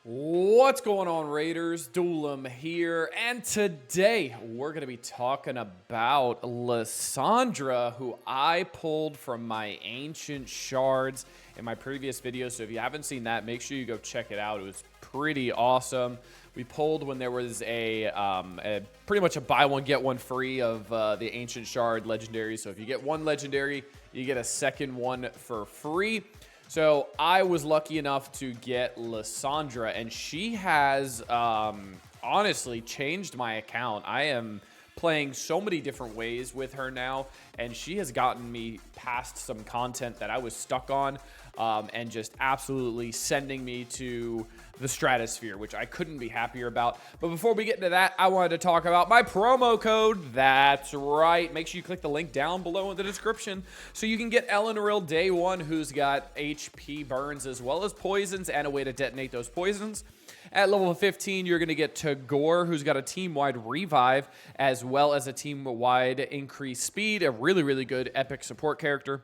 What's going on, Raiders? Doolem here, and today we're going to be talking about Lysandra, who I pulled from my ancient shards in my previous video. So if you haven't seen that, make sure you go check it out. It was pretty awesome. We pulled when there was pretty much a buy one get one free of the ancient shard legendary. So if you get one legendary, you get a second one for free. So I was lucky enough to get Lysandra, and she has honestly changed my account. I am playing so many different ways with her now, and she has gotten me past some content that I was stuck on, and just absolutely sending me to the stratosphere, which I couldn't be happier about. But before we get into that, I wanted to talk about my promo code. That's right. Make sure you click the link down below in the description so you can get Ellen Rill Day 1, who's got HP burns as well as poisons and a way to detonate those poisons. At level 15, you're going to get Tagore, who's got a team-wide revive as well as a team-wide increased speed, a really, really good epic support character.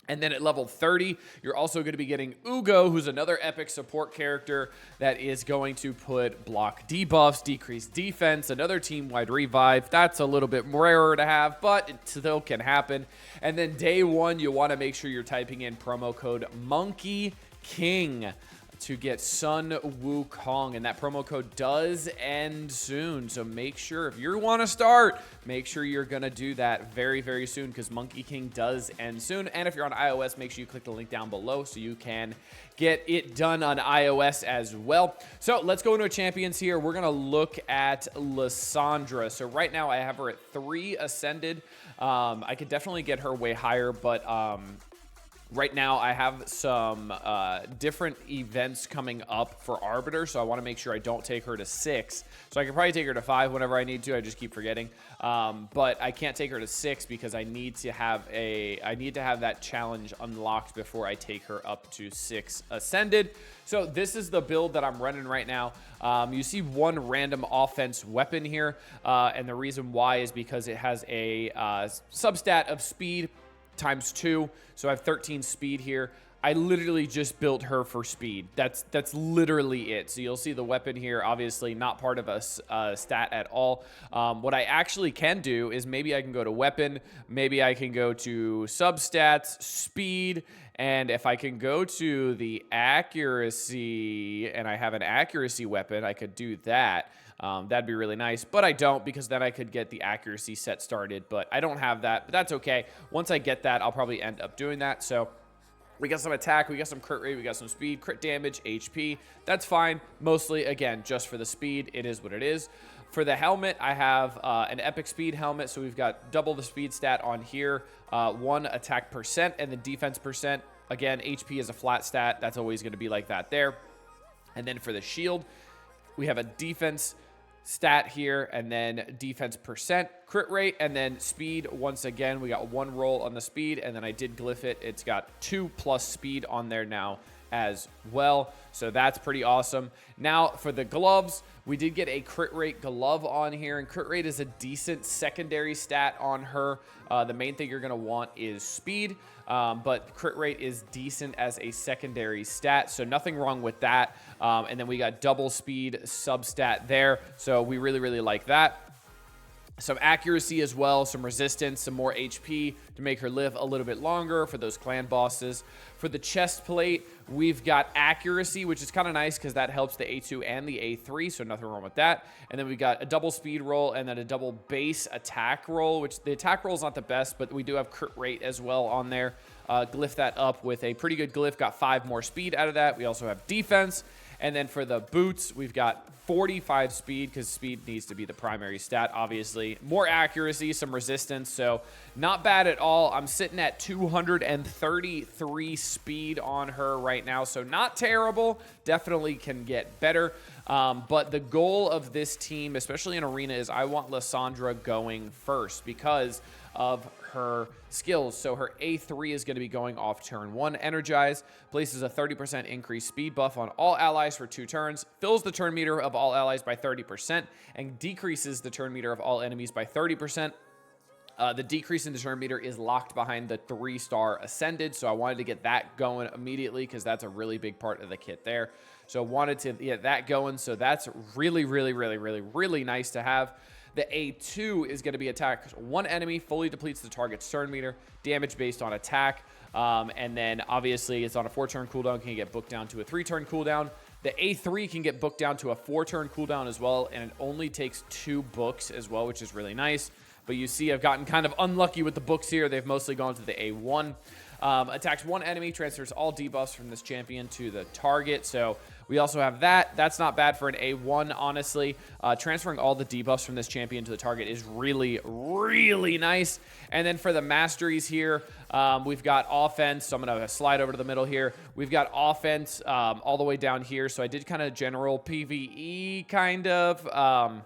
And then at level 30, you're also going to be getting Ugo, who's another epic support character that is going to put block debuffs, decreased defense, another team-wide revive. That's a little bit rarer to have, but it still can happen. And then day 1, you want to make sure you're typing in promo code Monkey King to get Sun Wukong, and that promo code does end soon, so make sure if you want to start, make sure you're gonna do that very, very soon, because Monkey King does end soon. And if you're on iOS, make sure you click the link down below so you can get it done on iOS as well. So let's go into champions here. We're gonna look at Lysandra. So right now I have her at 3 ascended. I could definitely get her way higher, but right now, I have some different events coming up for Arbiter, so I want to make sure I don't take her to 6. So I can probably take her to 5 whenever I need to. I just keep forgetting. But I can't take her to 6 because I need to have that challenge unlocked before I take her up to 6 Ascended. So this is the build that I'm running right now. You see one random offense weapon here, and the reason why is because it has a substat of speed times 2, so I have 13 speed here. I literally just built her for speed. That's literally it. So you'll see the weapon here, obviously not part of a stat at all. What I actually can do is maybe I can go to weapon, maybe I can go to substats, speed, and if I can go to the accuracy and I have an accuracy weapon, I could do that. That'd be really nice, but I don't, because then I could get the accuracy set started, but I don't have that, but that's okay. Once I get that, I'll probably end up doing that. So we got some attack, we got some crit rate, we got some speed, crit damage, HP. That's fine. Mostly, again, just for the speed. It is what it is. For the helmet, I have an epic speed helmet, so we've got double the speed stat on here, 1 attack percent, and then defense percent. Again, HP is a flat stat. That's always going to be like that there. And then for the shield, we have a defense stat here, and then defense percent, crit rate, and then speed. Once again, we got 1 roll on the speed, and then I did glyph it. It's got 2 plus speed on there now as well, so that's pretty awesome. Now for the gloves, we did get a crit rate glove on here, and crit rate is a decent secondary stat on her. The main thing you're going to want is speed, but crit rate is decent as a secondary stat, so nothing wrong with that. And then we got double speed substat there, so we really, really like that. Some accuracy as well, some resistance, some more HP to make her live a little bit longer for those clan bosses. For the chest plate, we've got accuracy, which is kind of nice because that helps the A2 and the A3, so nothing wrong with that. And then we got a double speed roll and then a double base attack roll, which the attack roll is not the best, but we do have crit rate as well on there. Glyph that up with a pretty good glyph, got 5 more speed out of that. We also have defense. And then for the boots, we've got 45 speed, because speed needs to be the primary stat, obviously. More accuracy, some resistance, so not bad at all. I'm sitting at 233 speed on her right now, so not terrible. Definitely can get better. But the goal of this team, especially in Arena, is I want Lysandra going first because of her skills. So her A3 is going to be going off turn 1. Energize places a 30% increased speed buff on all allies for 2 turns, fills the turn meter of all allies by 30%, and decreases the turn meter of all enemies by 30%. The decrease in the turn meter is locked behind the 3-star Ascended, so I wanted to get that going immediately because that's a really big part of the kit there. So wanted to get that going, so that's really, really, really, really, really nice to have. The A2 is going to be attack one enemy, fully depletes the target's turn meter, damage based on attack, and then obviously it's on a 4-turn cooldown, can get booked down to a 3-turn cooldown. The A3 can get booked down to a 4-turn cooldown as well, and it only takes 2 books as well, which is really nice. But you see I've gotten kind of unlucky with the books here. They've mostly gone to the A1. Attacks one enemy, transfers all debuffs from this champion to the target. So we also have that. That's not bad for an A1, honestly. Transferring all the debuffs from this champion to the target is really, really nice. And then for the masteries here, we've got offense. So I'm going to slide over to the middle here. We've got offense all the way down here. So I did kind of general PvE kind of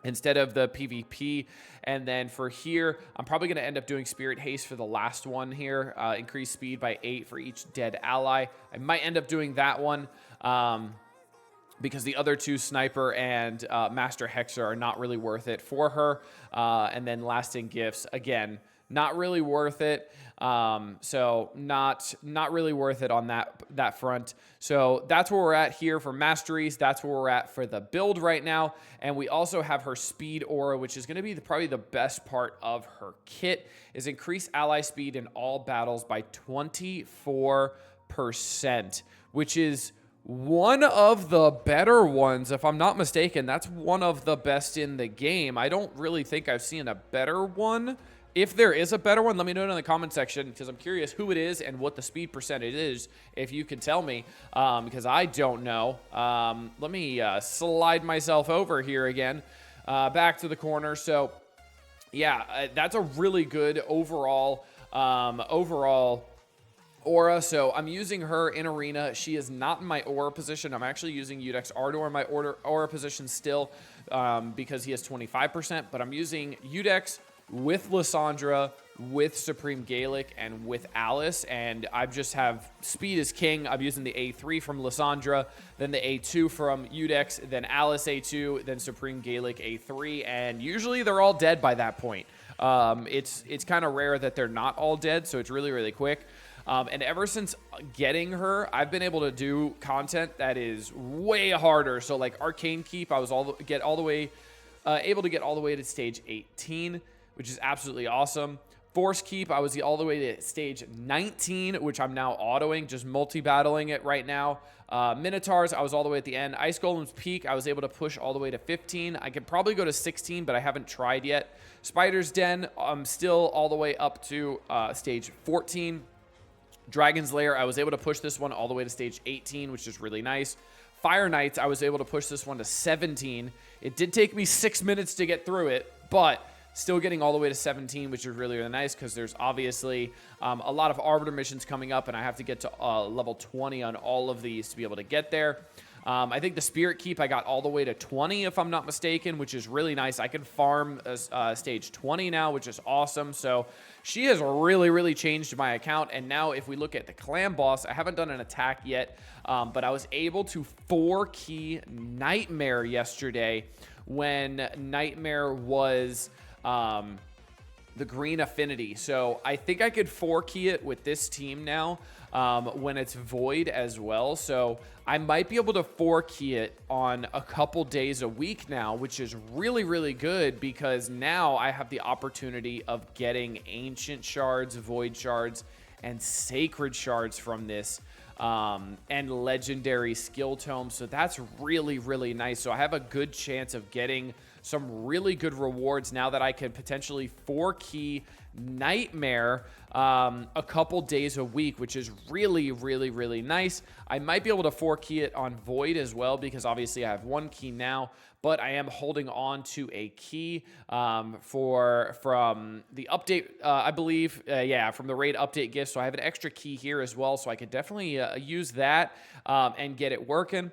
instead of the PvP. And then for here, I'm probably going to end up doing Spirit Haste for the last one here. Increase speed by 8 for each dead ally. I might end up doing that one because the other 2, Sniper and Master Hexer, are not really worth it for her. And then Lasting Gifts, again, not really worth it. So not really worth it on that front. So that's where we're at here for masteries. That's where we're at for the build right now. And we also have her speed aura, which is going to be probably the best part of her kit, is increase ally speed in all battles by 24%, which is one of the better ones. If I'm not mistaken, that's one of the best in the game. I don't really think I've seen a better one. If there is a better one, let me know in the comment section because I'm curious who it is and what the speed percentage is, if you can tell me, because I don't know. Let me slide myself over here again, back to the corner. So, yeah, that's a really good overall aura. So I'm using her in arena. She is not in my aura position. I'm actually using Udex Ardor in my aura position still because he has 25%, but I'm using Udex with Lysandra, with Supreme Gaelic, and with Alice, and I just have speed is king. I'm using the A3 from Lysandra, then the A2 from Udex, then Alice A2, then Supreme Gaelic A3, and usually they're all dead by that point. It's kind of rare that they're not all dead, so it's really, really quick. And ever since getting her, I've been able to do content that is way harder. So like Arcane Keep, I was able to get all the way to stage 18. Which is absolutely awesome. Force Keep, I was all the way to stage 19, which I'm now autoing, just multi-battling it right now. Minotaurs, I was all the way at the end. Ice Golem's Peak, I was able to push all the way to 15. I could probably go to 16, but I haven't tried yet. Spider's Den, I'm still all the way up to stage 14. Dragon's Lair, I was able to push this one all the way to stage 18, which is really nice. Fire Knights, I was able to push this one to 17. It did take me 6 minutes to get through it, but still getting all the way to 17, which is really, really nice because there's obviously a lot of Arbiter missions coming up, and I have to get to level 20 on all of these to be able to get there. I think the Spirit Keep, I got all the way to 20, if I'm not mistaken, which is really nice. I can farm stage 20 now, which is awesome. So she has really, really changed my account. And now if we look at the clan boss, I haven't done an attack yet, but I was able to 4-key Nightmare yesterday when Nightmare was the green affinity. So I think I could 4-key it with this team now when it's void as well. So I might be able to 4-key it on a couple days a week now, which is really, really good because now I have the opportunity of getting ancient shards, void shards, and sacred shards from this. And legendary skill tomes. So that's really, really nice. So I have a good chance of getting some really good rewards now that I can potentially 4-key Nightmare a couple days a week, which is really, really, really nice. I might be able to 4-key it on Void as well because obviously I have 1 key now, but I am holding on to a key from the update, I believe, from the raid update gift. So I have an extra key here as well, so I could definitely use that and get it working.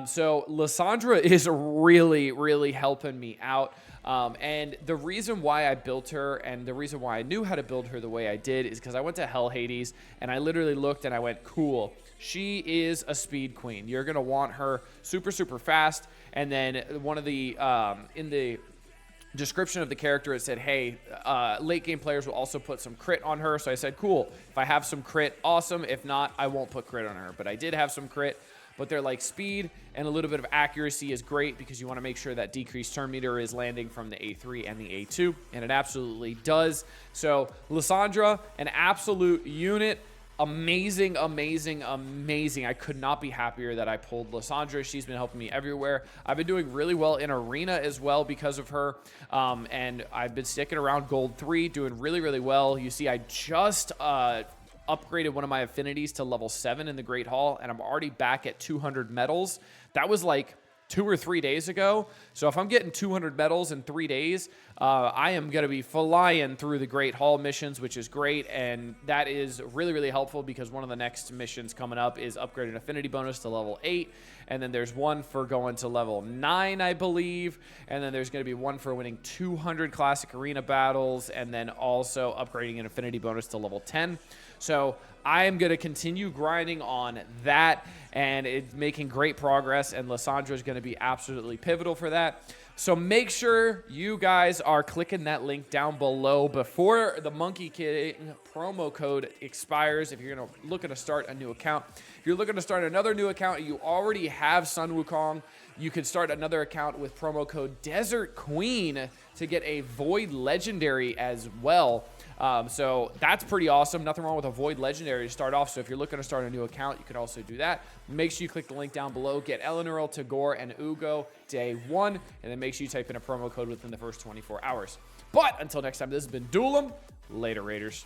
So Lysandra is really, really helping me out. And the reason why I built her and the reason why I knew how to build her the way I did is because I went to Hell Hades and I literally looked and I went, cool, she is a speed queen. You're going to want her super, super fast. And then one of the, in the description of the character, it said, hey, late game players will also put some crit on her. So I said, cool. If I have some crit, awesome. If not, I won't put crit on her. But I did have some crit. But they're like speed and a little bit of accuracy is great because you want to make sure that decreased turn meter is landing from the A3 and the A2. And it absolutely does. So Lysandra, an absolute unit. Amazing, amazing, amazing. I could not be happier that I pulled Lysandra. She's been helping me everywhere. I've been doing really well in arena as well because of her. And I've been sticking around gold 3, doing really, really well. You see, I just upgraded one of my affinities to level 7 in the Great Hall, and I'm already back at 200 medals. That was like 2 or 3 days ago. So if I'm getting 200 medals in 3 days, I am going to be flying through the Great Hall missions, which is great. And that is really, really helpful because one of the next missions coming up is upgrading affinity bonus to level 8. And then there's one for going to level 9, I believe. And then there's going to be one for winning 200 classic arena battles. And then also upgrading an affinity bonus to level 10. So I am going to continue grinding on that, and it's making great progress, and Lysandra is going to be absolutely pivotal for that. So make sure you guys are clicking that link down below before the Monkey King promo code expires if you're looking to start a new account. If you're looking to start another new account and you already have Sun Wukong, you could start another account with promo code Desert Queen to get a Void Legendary as well. So that's pretty awesome. Nothing wrong with a Void Legendary to start off. So if you're looking to start a new account, you could also do that. Make sure you click the link down below. Get Eleanor, Tagore, and Ugo day 1. And then make sure you type in a promo code within the first 24 hours. But until next time, this has been Duelim. Later, Raiders.